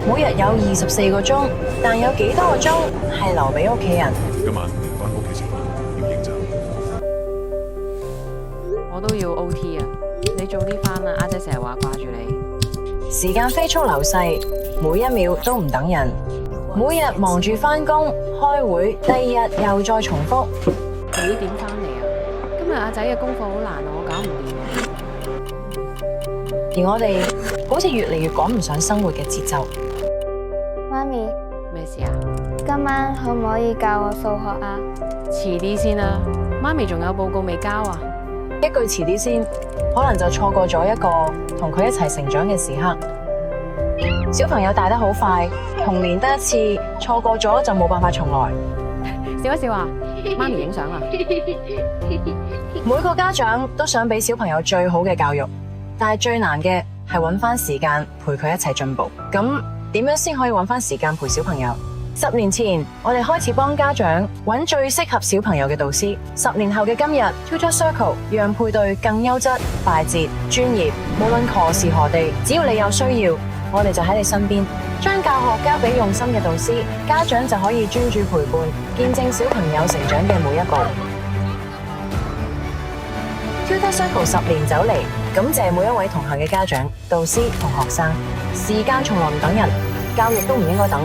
每日有24個鐘，但有幾多個鐘係留俾屋企人？今晚返屋企食飯，要認真。我都要 OT 啊！你早啲返啦，阿姐成日話掛住你。時間飛速流逝，每一秒都唔等人。每日忙住返工、開會，第二日又再重複。你點返嚟啊？今日阿仔嘅功課好難啊，我搞唔掂。而我哋好似越嚟越趕唔上生活嘅節奏。媽咪，咩事啊？今晚可唔可以教我數學啊？遲啲先啦，媽咪仲有報告未交啊。一句遲啲先，可能就錯過咗一個同佢一齊成長嘅時刻。小朋友大得好快，童年得一次，錯過咗就冇辦法重來。笑一笑啊，媽咪影相啊。每個家長都想俾小朋友最好嘅教育，但係最難嘅係揾翻時間陪佢一齊進步。咁點樣先可以揾翻時間陪小朋友？10年前，我哋開始幫家長揾最適合小朋友嘅導師。10年後嘅今日 ，Tutor Circle 讓配對更優質、快捷、專業。無論何時何地，只要你有需要，我哋就喺你身邊。將教學交俾用心嘅導師，家長就可以專注陪伴，見證小朋友成長嘅每一步。Tutor Circle 10年走嚟，感謝每一位同行嘅家長、導師同學生。時間從來唔等人，教育都唔應該等。